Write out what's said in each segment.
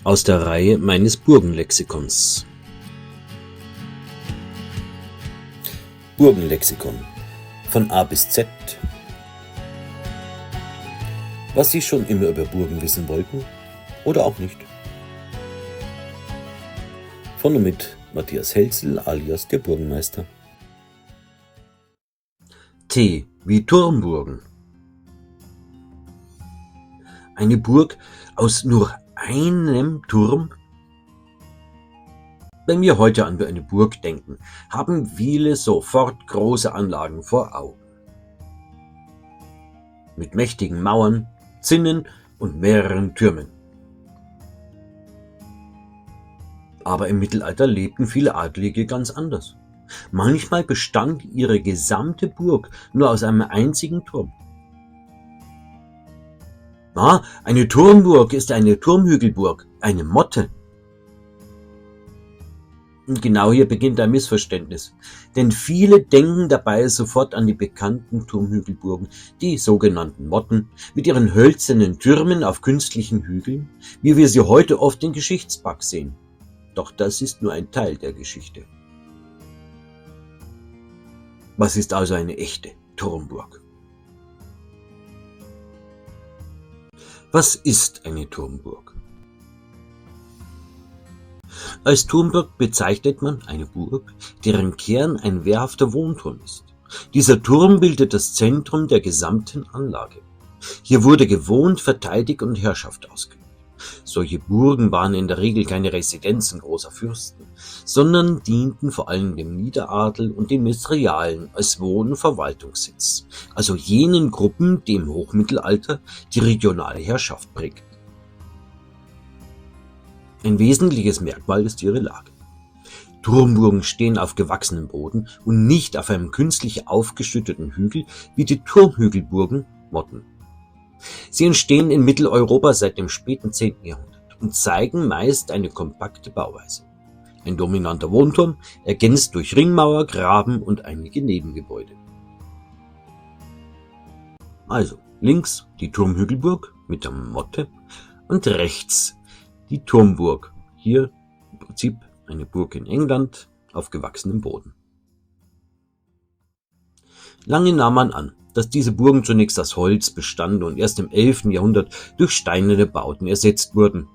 Aus der Reihe meines Burgenlexikons. Burgenlexikon von A bis Z. Was Sie schon immer über Burgen wissen wollten oder auch nicht. Von und mit Matthias Helzel alias der Burgenmeister. T wie Turmburgen. Eine Burg aus nur einem Turm? Wenn wir heute an eine Burg denken, haben viele sofort große Anlagen vor Augen. Mit mächtigen Mauern, Zinnen und mehreren Türmen. Aber im Mittelalter lebten viele Adlige ganz anders. Manchmal bestand ihre gesamte Burg nur aus einem einzigen Turm. Eine Turmburg ist eine Turmhügelburg, eine Motte. Und genau hier beginnt ein Missverständnis, denn viele denken dabei sofort an die bekannten Turmhügelburgen, die sogenannten Motten, mit ihren hölzernen Türmen auf künstlichen Hügeln, wie wir sie heute oft in Geschichtsparks sehen. Doch das ist nur ein Teil der Geschichte. Was ist also eine echte Turmburg? Was ist eine Turmburg? Als Turmburg bezeichnet man eine Burg, deren Kern ein wehrhafter Wohnturm ist. Dieser Turm bildet das Zentrum der gesamten Anlage. Hier wurde gewohnt, verteidigt und Herrschaft ausgeübt. Solche Burgen waren in der Regel keine Residenzen großer Fürsten, sondern dienten vor allem dem Niederadel und den Ministerialen als Wohn- und Verwaltungssitz, also jenen Gruppen, die im Hochmittelalter die regionale Herrschaft prägten. Ein wesentliches Merkmal ist ihre Lage. Turmburgen stehen auf gewachsenem Boden und nicht auf einem künstlich aufgeschütteten Hügel wie die Turmhügelburgen, Motten. Sie entstehen in Mitteleuropa seit dem späten 10. Jahrhundert und zeigen meist eine kompakte Bauweise. Ein dominanter Wohnturm, ergänzt durch Ringmauer, Graben und einige Nebengebäude. Also links die Turmhügelburg mit der Motte und rechts die Turmburg, hier im Prinzip eine Burg in England auf gewachsenem Boden. Lange nahm man an, dass diese Burgen zunächst aus Holz bestanden und erst im 11. Jahrhundert durch steinerne Bauten ersetzt wurden.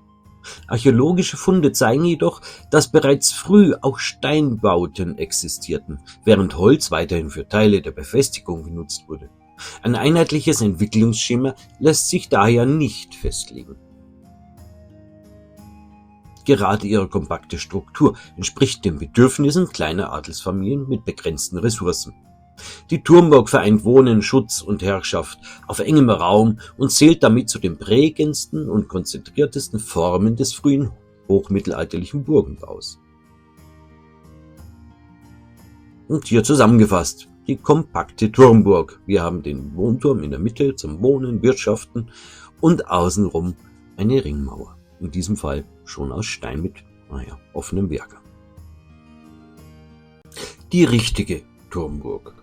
Archäologische Funde zeigen jedoch, dass bereits früh auch Steinbauten existierten, während Holz weiterhin für Teile der Befestigung genutzt wurde. Ein einheitliches Entwicklungsschema lässt sich daher nicht festlegen. Gerade ihre kompakte Struktur entspricht den Bedürfnissen kleiner Adelsfamilien mit begrenzten Ressourcen. Die Turmburg vereint Wohnen, Schutz und Herrschaft auf engem Raum und zählt damit zu den prägendsten und konzentriertesten Formen des frühen hochmittelalterlichen Burgenbaus. Und hier zusammengefasst, die kompakte Turmburg. Wir haben den Wohnturm in der Mitte zum Wohnen, Wirtschaften und außenrum eine Ringmauer. In diesem Fall schon aus Stein mit, offenem Werk. Die richtige Turmburg.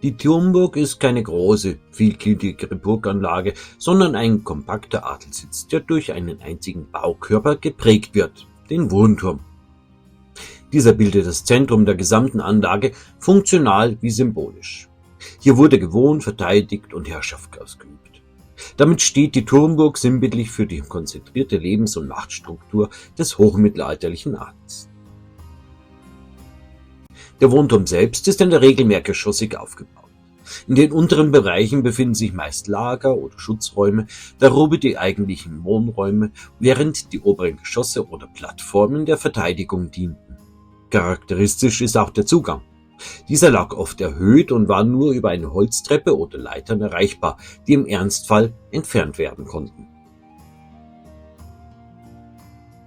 Die Turmburg ist keine große, vielgliedrige Burganlage, sondern ein kompakter Adelssitz, der durch einen einzigen Baukörper geprägt wird, den Wohnturm. Dieser bildet das Zentrum der gesamten Anlage, funktional wie symbolisch. Hier wurde gewohnt, verteidigt und Herrschaft ausgeübt. Damit steht die Turmburg sinnbildlich für die konzentrierte Lebens- und Machtstruktur des hochmittelalterlichen Adels. Der Wohnturm selbst ist in der Regel mehrgeschossig aufgebaut. In den unteren Bereichen befinden sich meist Lager oder Schutzräume, darüber die eigentlichen Wohnräume, während die oberen Geschosse oder Plattformen der Verteidigung dienten. Charakteristisch ist auch der Zugang. Dieser lag oft erhöht und war nur über eine Holztreppe oder Leitern erreichbar, die im Ernstfall entfernt werden konnten.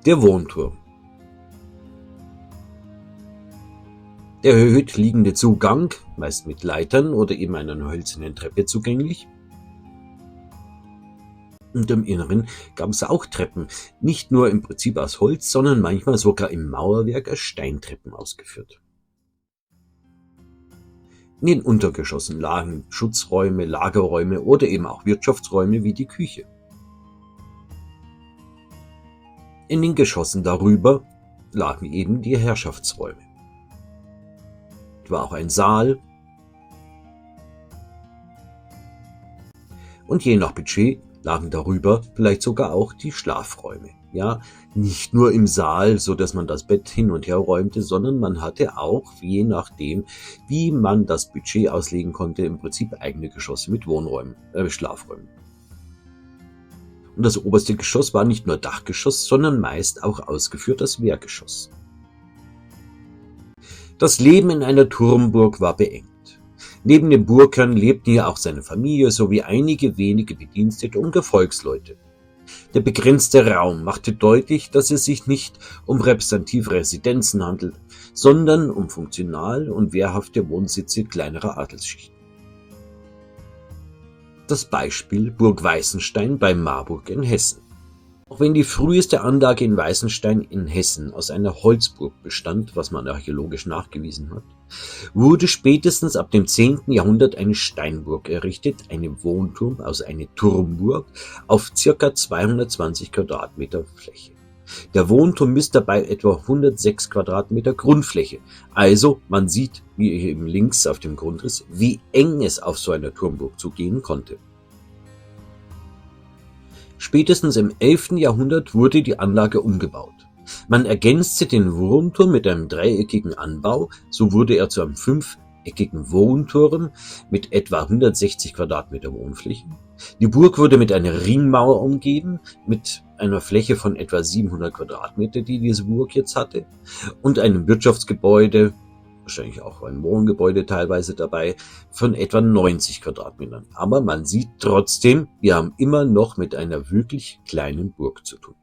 Der Wohnturm. Der erhöht liegende Zugang, meist mit Leitern oder eben einer hölzernen Treppe zugänglich. Und im Inneren gab es auch Treppen, nicht nur im Prinzip aus Holz, sondern manchmal sogar im Mauerwerk als Steintreppen ausgeführt. In den Untergeschossen lagen Schutzräume, Lagerräume oder eben auch Wirtschaftsräume wie die Küche. In den Geschossen darüber lagen eben die Herrschaftsräume. Es war auch ein Saal und je nach Budget lagen darüber vielleicht sogar auch die Schlafräume. Ja, nicht nur im Saal, so dass man das Bett hin und her räumte, sondern man hatte auch, je nachdem, wie man das Budget auslegen konnte, im Prinzip eigene Geschosse mit Wohnräumen, Schlafräumen. Und das oberste Geschoss war nicht nur Dachgeschoss, sondern meist auch ausgeführt als Wehrgeschoss. Das Leben in einer Turmburg war beengt. Neben dem Burgherrn lebten hier auch seine Familie sowie einige wenige Bedienstete und Gefolgsleute. Der begrenzte Raum machte deutlich, dass es sich nicht um repräsentative Residenzen handelt, sondern um funktional und wehrhafte Wohnsitze kleinerer Adelsschichten. Das Beispiel Burg Weißenstein bei Marburg in Hessen. Auch wenn die früheste Anlage in Weißenstein in Hessen aus einer Holzburg bestand, was man archäologisch nachgewiesen hat, wurde spätestens ab dem 10. Jahrhundert eine Steinburg errichtet, eine Wohnturm, also eine Turmburg, auf ca. 220 Quadratmeter Fläche. Der Wohnturm misst dabei etwa 106 Quadratmeter Grundfläche. Also man sieht, wie eben links auf dem Grundriss, wie eng es auf so einer Turmburg zugehen konnte. Spätestens im 11. Jahrhundert wurde die Anlage umgebaut. Man ergänzte den Wohnturm mit einem dreieckigen Anbau, so wurde er zu einem fünfeckigen Wohnturm mit etwa 160 Quadratmeter Wohnfläche. Die Burg wurde mit einer Ringmauer umgeben, mit einer Fläche von etwa 700 Quadratmeter, die diese Burg jetzt hatte, und einem Wirtschaftsgebäude, wahrscheinlich auch ein Wohngebäude teilweise dabei, von etwa 90 Quadratmetern. Aber man sieht trotzdem, wir haben immer noch mit einer wirklich kleinen Burg zu tun.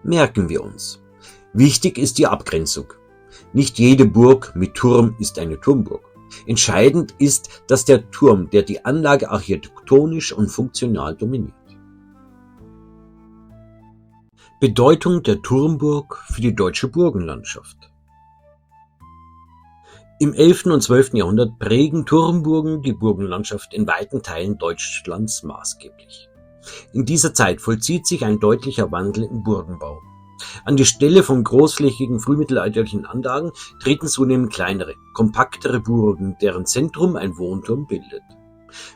Merken wir uns. Wichtig ist die Abgrenzung. Nicht jede Burg mit Turm ist eine Turmburg. Entscheidend ist, dass der Turm, der die Anlage architektonisch und funktional dominiert. Bedeutung der Turmburg für die deutsche Burgenlandschaft. Im 11. und 12. Jahrhundert prägen Turmburgen die Burgenlandschaft in weiten Teilen Deutschlands maßgeblich. In dieser Zeit vollzieht sich ein deutlicher Wandel im Burgenbau. An die Stelle von großflächigen frühmittelalterlichen Anlagen treten zunehmend kleinere, kompaktere Burgen, deren Zentrum ein Wohnturm bildet.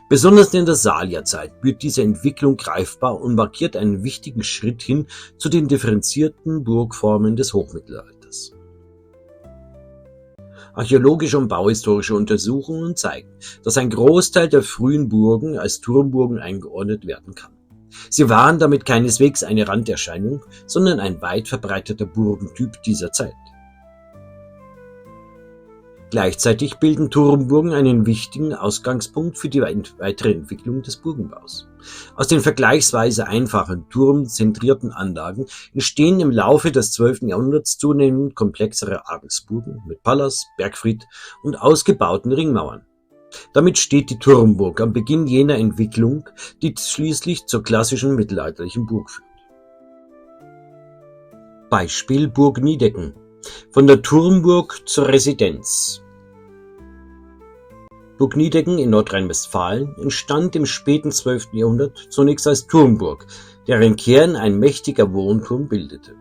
Besonders in der Salier-Zeit wird diese Entwicklung greifbar und markiert einen wichtigen Schritt hin zu den differenzierten Burgformen des Hochmittelalters. Archäologische und bauhistorische Untersuchungen zeigen, dass ein Großteil der frühen Burgen als Turmburgen eingeordnet werden kann. Sie waren damit keineswegs eine Randerscheinung, sondern ein weit verbreiteter Burgentyp dieser Zeit. Gleichzeitig bilden Turmburgen einen wichtigen Ausgangspunkt für die weitere Entwicklung des Burgenbaus. Aus den vergleichsweise einfachen turmzentrierten Anlagen entstehen im Laufe des 12. Jahrhunderts zunehmend komplexere Adelsburgen mit Palas, Bergfried und ausgebauten Ringmauern. Damit steht die Turmburg am Beginn jener Entwicklung, die schließlich zur klassischen mittelalterlichen Burg führt. Beispiel Burg Niedecken. Von der Turmburg zur Residenz. Burg Niedecken in Nordrhein-Westfalen entstand im späten 12. Jahrhundert zunächst als Turmburg, deren Kern ein mächtiger Wohnturm bildete.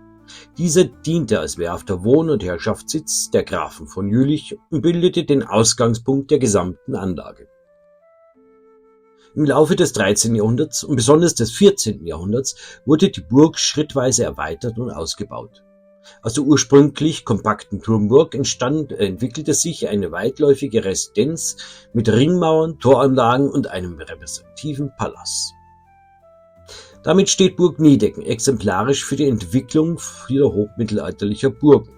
Dieser diente als wehrhafter Wohn- und Herrschaftssitz der Grafen von Jülich und bildete den Ausgangspunkt der gesamten Anlage. Im Laufe des 13. Jahrhunderts und besonders des 14. Jahrhunderts wurde die Burg schrittweise erweitert und ausgebaut. Aus der ursprünglich kompakten Turmburg entwickelte sich eine weitläufige Residenz mit Ringmauern, Toranlagen und einem repräsentativen Palas. Damit steht Burg Niedecken exemplarisch für die Entwicklung vieler hochmittelalterlicher Burgen,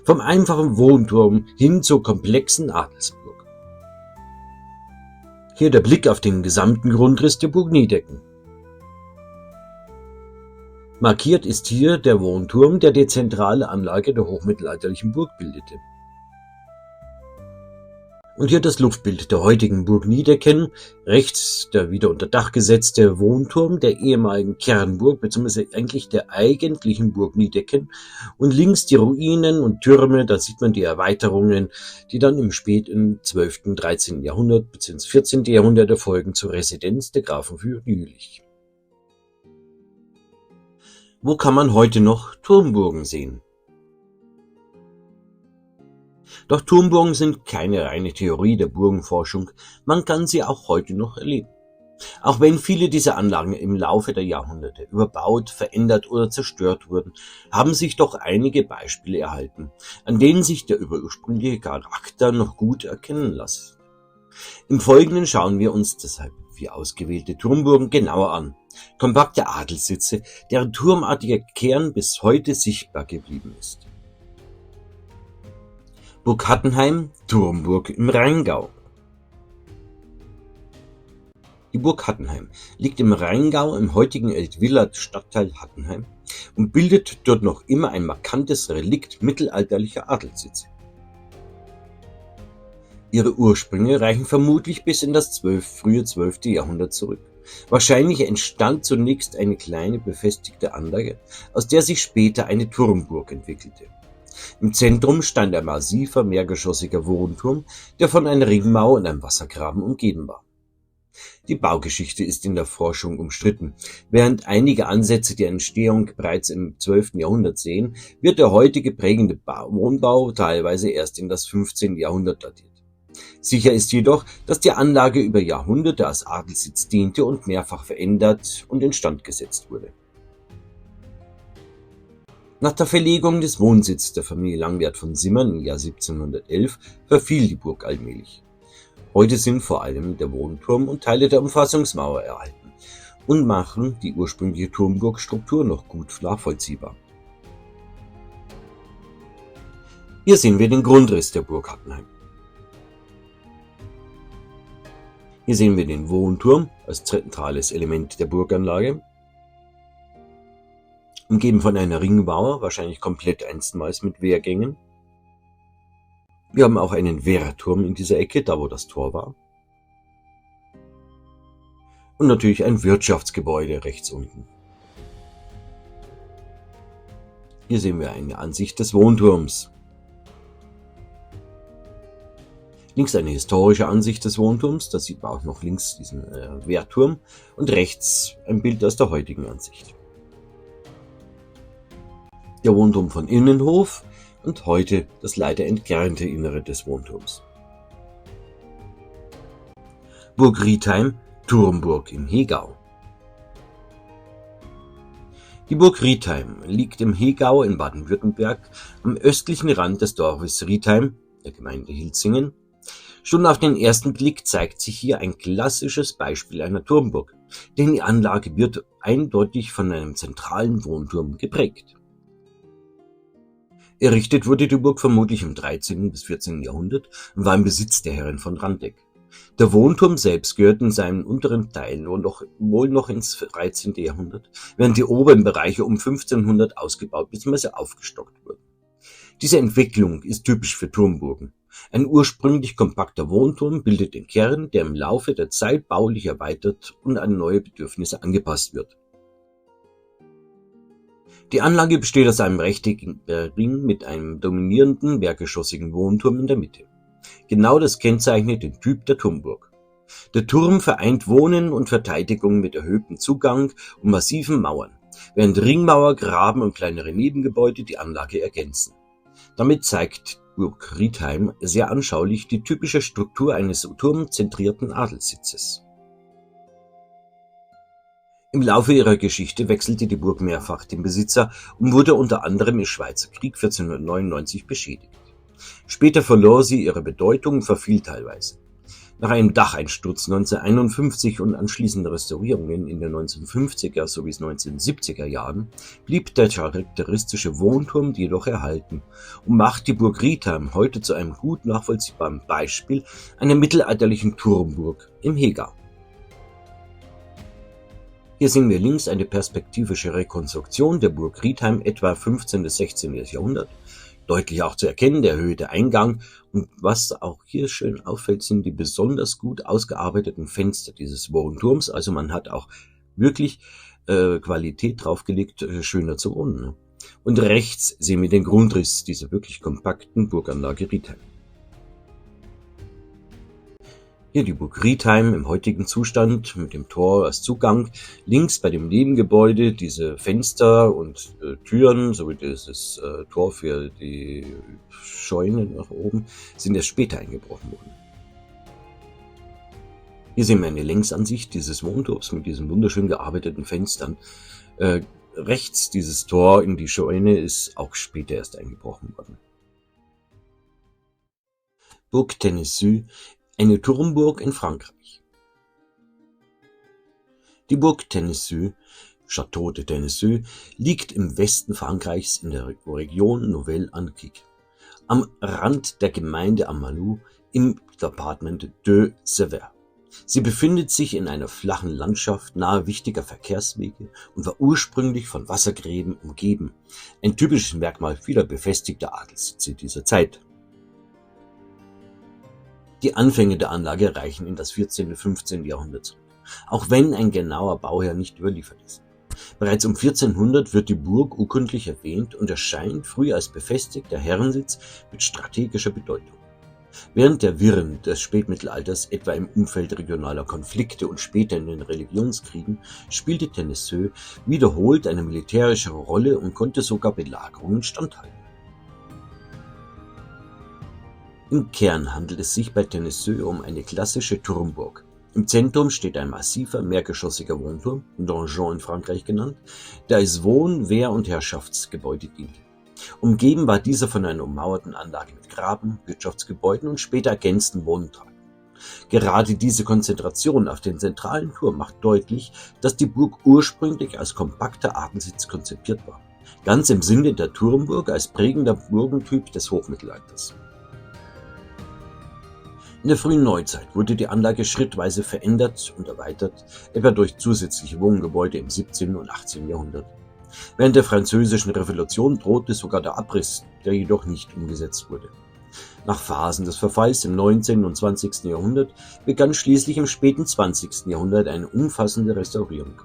vom einfachen Wohnturm hin zur komplexen Adelsburg. Hier der Blick auf den gesamten Grundriss der Burg Niedecken. Markiert ist hier der Wohnturm, der die zentrale Anlage der hochmittelalterlichen Burg bildete. Und hier das Luftbild der heutigen Burg Niedecken, rechts der wieder unter Dach gesetzte Wohnturm der ehemaligen Kernburg, beziehungsweise eigentlich der eigentlichen Burg Niedecken, und links die Ruinen und Türme, da sieht man die Erweiterungen, die dann im späten 12. und 13. Jahrhundert bzw. 14. Jahrhundert erfolgen zur Residenz der Grafen von Jülich. Wo kann man heute noch Turmburgen sehen? Doch Turmburgen sind keine reine Theorie der Burgenforschung, man kann sie auch heute noch erleben. Auch wenn viele dieser Anlagen im Laufe der Jahrhunderte überbaut, verändert oder zerstört wurden, haben sich doch einige Beispiele erhalten, an denen sich der ursprüngliche Charakter noch gut erkennen lässt. Im Folgenden schauen wir uns deshalb 4 ausgewählte Turmburgen genauer an. Kompakte Adelssitze, deren turmartiger Kern bis heute sichtbar geblieben ist. Burg Hattenheim, Turmburg im Rheingau. Die Burg Hattenheim liegt im Rheingau im heutigen Eltviller-Stadtteil Hattenheim und bildet dort noch immer ein markantes Relikt mittelalterlicher Adelssitze. Ihre Ursprünge reichen vermutlich bis in das frühe 12. Jahrhundert zurück. Wahrscheinlich entstand zunächst eine kleine befestigte Anlage, aus der sich später eine Turmburg entwickelte. Im Zentrum stand ein massiver, mehrgeschossiger Wohnturm, der von einer Ringmauer und einem Wassergraben umgeben war. Die Baugeschichte ist in der Forschung umstritten. Während einige Ansätze die Entstehung bereits im 12. Jahrhundert sehen, wird der heutige prägende Wohnbau teilweise erst in das 15. Jahrhundert datiert. Sicher ist jedoch, dass die Anlage über Jahrhunderte als Adelssitz diente und mehrfach verändert und instand gesetzt wurde. Nach der Verlegung des Wohnsitzes der Familie Langwerth von Simmern im Jahr 1711 verfiel die Burg allmählich. Heute sind vor allem der Wohnturm und Teile der Umfassungsmauer erhalten und machen die ursprüngliche Turmburgstruktur noch gut nachvollziehbar. Hier sehen wir den Grundriss der Burg Hattenheim. Hier sehen wir den Wohnturm als zentrales Element der Burganlage, umgeben von einer Ringmauer, wahrscheinlich komplett einstmals mit Wehrgängen. Wir haben auch einen Wehrturm in dieser Ecke, da wo das Tor war. Und natürlich ein Wirtschaftsgebäude rechts unten. Hier sehen wir eine Ansicht des Wohnturms. Links eine historische Ansicht des Wohnturms, da sieht man auch noch links diesen Wehrturm und rechts ein Bild aus der heutigen Ansicht. Der Wohnturm von Innenhof und heute das leider entkernte Innere des Wohnturms. Burg Riedheim, Turmburg im Hegau. Die Burg Riedheim liegt im Hegau in Baden-Württemberg am östlichen Rand des Dorfes Riedheim, der Gemeinde Hilzingen. Schon auf den ersten Blick zeigt sich hier ein klassisches Beispiel einer Turmburg, denn die Anlage wird eindeutig von einem zentralen Wohnturm geprägt. Errichtet wurde die Burg vermutlich im 13. bis 14. Jahrhundert und war im Besitz der Herren von Randeck. Der Wohnturm selbst gehört in seinen unteren Teilen wohl noch ins 13. Jahrhundert, während die oberen Bereiche um 1500 ausgebaut bzw. aufgestockt wurden. Diese Entwicklung ist typisch für Turmburgen. Ein ursprünglich kompakter Wohnturm bildet den Kern, der im Laufe der Zeit baulich erweitert und an neue Bedürfnisse angepasst wird. Die Anlage besteht aus einem rechteckigen Ring mit einem dominierenden, mehrgeschossigen Wohnturm in der Mitte. Genau das kennzeichnet den Typ der Turmburg. Der Turm vereint Wohnen und Verteidigung mit erhöhtem Zugang und massiven Mauern, während Ringmauer, Graben und kleinere Nebengebäude die Anlage ergänzen. Damit zeigt Burg Riedheim sehr anschaulich die typische Struktur eines turmzentrierten Adelssitzes. Im Laufe ihrer Geschichte wechselte die Burg mehrfach den Besitzer und wurde unter anderem im Schweizer Krieg 1499 beschädigt. Später verlor sie ihre Bedeutung und verfiel teilweise. Nach einem Dacheinsturz 1951 und anschließenden Restaurierungen in den 1950er sowie 1970er Jahren blieb der charakteristische Wohnturm jedoch erhalten und macht die Burg Riedheim heute zu einem gut nachvollziehbaren Beispiel einer mittelalterlichen Turmburg im Hegau. Hier sehen wir links eine perspektivische Rekonstruktion der Burg Riedheim etwa 15. bis 16. Jahrhundert. Deutlich auch zu erkennen der erhöhte Eingang und was auch hier schön auffällt, sind die besonders gut ausgearbeiteten Fenster dieses Wohnturms. Also man hat auch wirklich Qualität draufgelegt, schöner zu wohnen. Und rechts sehen wir den Grundriss dieser wirklich kompakten Burganlage Riedheim. Hier die Burg Riedheim im heutigen Zustand mit dem Tor als Zugang. Links bei dem Nebengebäude diese Fenster und Türen sowie dieses Tor für die Scheune nach oben sind erst später eingebrochen worden. Hier sehen wir eine Längsansicht dieses Wohnturms mit diesen wunderschön gearbeiteten Fenstern. Rechts dieses Tor in die Scheune ist auch später erst eingebrochen worden. Burg Tennecy, eine Turmburg in Frankreich. Die Burg Tennecy, Château de Tennecy, liegt im Westen Frankreichs in der Region Nouvelle-Anquik, am Rand der Gemeinde Amalou im Departement de Sévère. Sie befindet sich in einer flachen Landschaft nahe wichtiger Verkehrswege und war ursprünglich von Wassergräben umgeben, ein typisches Merkmal vieler befestigter Adelssitze dieser Zeit. Die Anfänge der Anlage reichen in das 14. und 15. Jahrhundert zurück, auch wenn ein genauer Bauherr nicht überliefert ist. Bereits um 1400 wird die Burg urkundlich erwähnt und erscheint früh als befestigter Herrensitz mit strategischer Bedeutung. Während der Wirren des Spätmittelalters, etwa im Umfeld regionaler Konflikte und später in den Religionskriegen, spielte Tennecy wiederholt eine militärische Rolle und konnte sogar Belagerungen standhalten. Im Kern handelt es sich bei Tennecy um eine klassische Turmburg. Im Zentrum steht ein massiver, mehrgeschossiger Wohnturm, Donjon in Frankreich genannt, der als Wohn-, Wehr- und Herrschaftsgebäude diente. Umgeben war dieser von einer ummauerten Anlage mit Graben, Wirtschaftsgebäuden und später ergänzten Wohntrakten. Gerade diese Konzentration auf den zentralen Turm macht deutlich, dass die Burg ursprünglich als kompakter Adelssitz konzipiert war, ganz im Sinne der Turmburg als prägender Burgentyp des Hochmittelalters. In der frühen Neuzeit wurde die Anlage schrittweise verändert und erweitert, etwa durch zusätzliche Wohngebäude im 17. und 18. Jahrhundert. Während der Französischen Revolution drohte sogar der Abriss, der jedoch nicht umgesetzt wurde. Nach Phasen des Verfalls im 19. und 20. Jahrhundert begann schließlich im späten 20. Jahrhundert eine umfassende Restaurierung.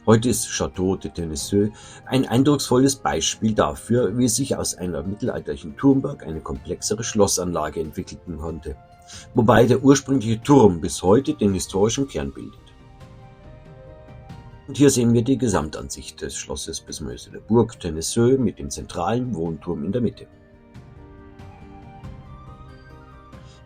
Heute ist Château de Tennecy ein eindrucksvolles Beispiel dafür, wie sich aus einer mittelalterlichen Turmburg eine komplexere Schlossanlage entwickeln konnte, wobei der ursprüngliche Turm bis heute den historischen Kern bildet. Und hier sehen wir die Gesamtansicht des Schlosses bzw. der Burg Tennecy mit dem zentralen Wohnturm in der Mitte.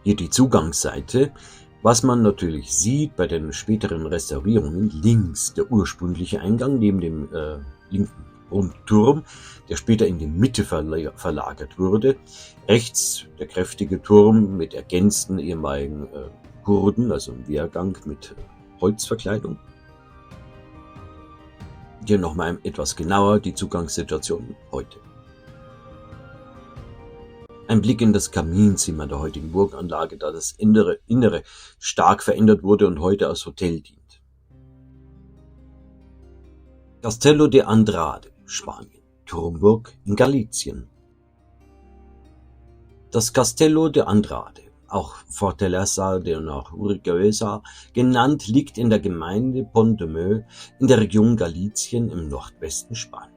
Hier die Zugangsseite. Was man natürlich sieht bei den späteren Restaurierungen, links der ursprüngliche Eingang neben dem linken Rundturm, der später in die Mitte verlagert wurde. Rechts der kräftige Turm mit ergänzten ehemaligen Gurten, also ein Wehrgang mit Holzverkleidung. Hier nochmal etwas genauer die Zugangssituation heute. Ein Blick in das Kaminzimmer der heutigen Burganlage, da das Innere stark verändert wurde und heute als Hotel dient. Castello de Andrade, Spanien, Turmburg in Galicien. Das Castello de Andrade, auch Fortaleza de Orihuela genannt, liegt in der Gemeinde Pont-de-Meu in der Region Galicien im Nordwesten Spaniens.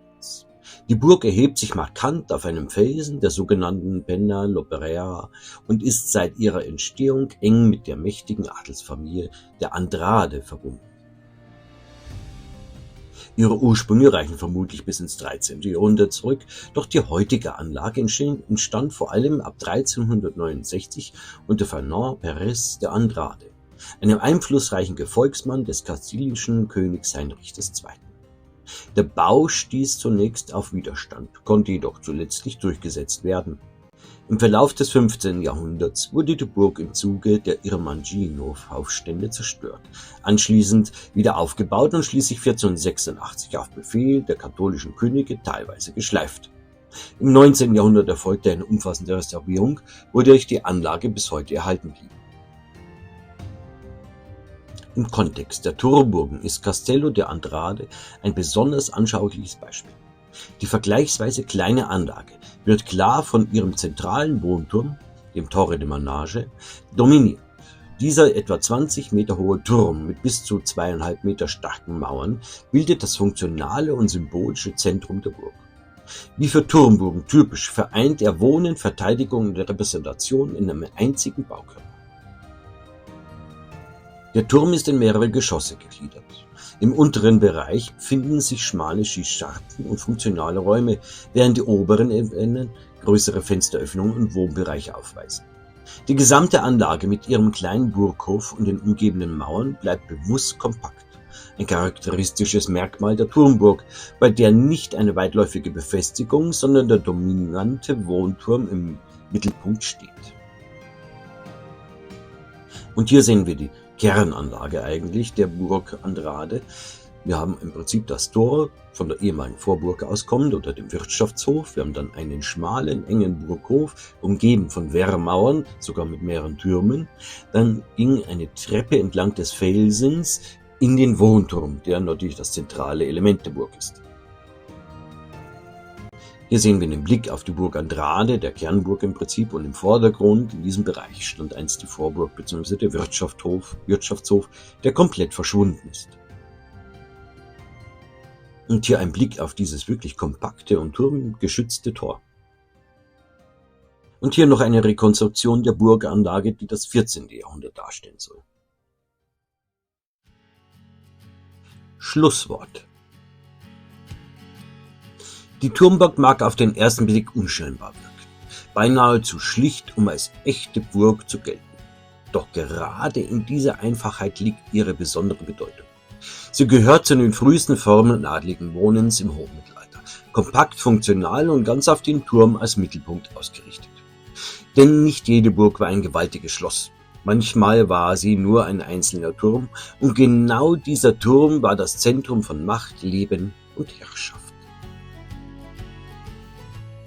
Die Burg erhebt sich markant auf einem Felsen der sogenannten Penna Loperera und ist seit ihrer Entstehung eng mit der mächtigen Adelsfamilie der Andrade verbunden. Ihre Ursprünge reichen vermutlich bis ins 13. Jahrhundert zurück, doch die heutige Anlage entstand vor allem ab 1369 unter Fernand Pérez de Andrade, einem einflussreichen Gefolgsmann des kastilischen Königs Heinrich II. Der Bau stieß zunächst auf Widerstand, konnte jedoch zuletzt durchgesetzt werden. Im Verlauf des 15. Jahrhunderts wurde die Burg im Zuge der Irmangino-Aufstände zerstört, anschließend wieder aufgebaut und schließlich 1486 auf Befehl der katholischen Könige teilweise geschleift. Im 19. Jahrhundert erfolgte eine umfassende Restaurierung, wodurch die Anlage bis heute erhalten blieb. Im Kontext der Turmburgen ist Castello de Andrade ein besonders anschauliches Beispiel. Die vergleichsweise kleine Anlage wird klar von ihrem zentralen Wohnturm, dem Torre de Manage, dominiert. Dieser etwa 20 Meter hohe Turm mit bis zu 2,5 Meter starken Mauern bildet das funktionale und symbolische Zentrum der Burg. Wie für Turmburgen typisch vereint er Wohnen, Verteidigung und Repräsentation in einem einzigen Baukörper. Der Turm ist in mehrere Geschosse gegliedert. Im unteren Bereich finden sich schmale Schießscharten und funktionale Räume, während die oberen Ebenen größere Fensteröffnungen und Wohnbereiche aufweisen. Die gesamte Anlage mit ihrem kleinen Burghof und den umgebenden Mauern bleibt bewusst kompakt. Ein charakteristisches Merkmal der Turmburg, bei der nicht eine weitläufige Befestigung, sondern der dominante Wohnturm im Mittelpunkt steht. Und hier sehen wir die Kernanlage eigentlich der Burg Andrade. Wir haben im Prinzip das Tor von der ehemaligen Vorburg auskommend oder dem Wirtschaftshof. Wir haben dann einen schmalen, engen Burghof, umgeben von Wehrmauern, sogar mit mehreren Türmen. Dann ging eine Treppe entlang des Felsens in den Wohnturm, der natürlich das zentrale Element der Burg ist. Hier sehen wir den Blick auf die Burg Andrade, der Kernburg im Prinzip, und im Vordergrund in diesem Bereich stand einst die Vorburg bzw. der Wirtschaftshof, der komplett verschwunden ist. Und hier ein Blick auf dieses wirklich kompakte und turmgeschützte Tor. Und hier noch eine Rekonstruktion der Burganlage, die das 14. Jahrhundert darstellen soll. Schlusswort. Die Turmburg mag auf den ersten Blick unscheinbar wirken, beinahe zu schlicht, um als echte Burg zu gelten. Doch gerade in dieser Einfachheit liegt ihre besondere Bedeutung. Sie gehört zu den frühesten Formen adligen Wohnens im Hochmittelalter, kompakt, funktional und ganz auf den Turm als Mittelpunkt ausgerichtet. Denn nicht jede Burg war ein gewaltiges Schloss. Manchmal war sie nur ein einzelner Turm, und genau dieser Turm war das Zentrum von Macht, Leben und Herrschaft.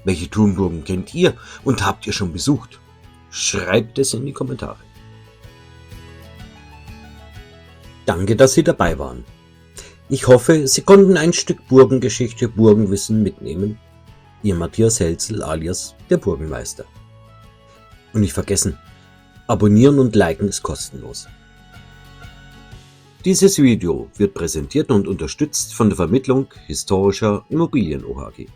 Welche Turmburgen kennt ihr und habt ihr schon besucht? Schreibt es in die Kommentare. Danke, dass Sie dabei waren. Ich hoffe, Sie konnten ein Stück Burgengeschichte, Burgenwissen mitnehmen. Ihr Matthias Helzel alias der Burgenmeister. Und nicht vergessen, abonnieren und liken ist kostenlos. Dieses Video wird präsentiert und unterstützt von der Vermittlung Historischer Immobilien OHG.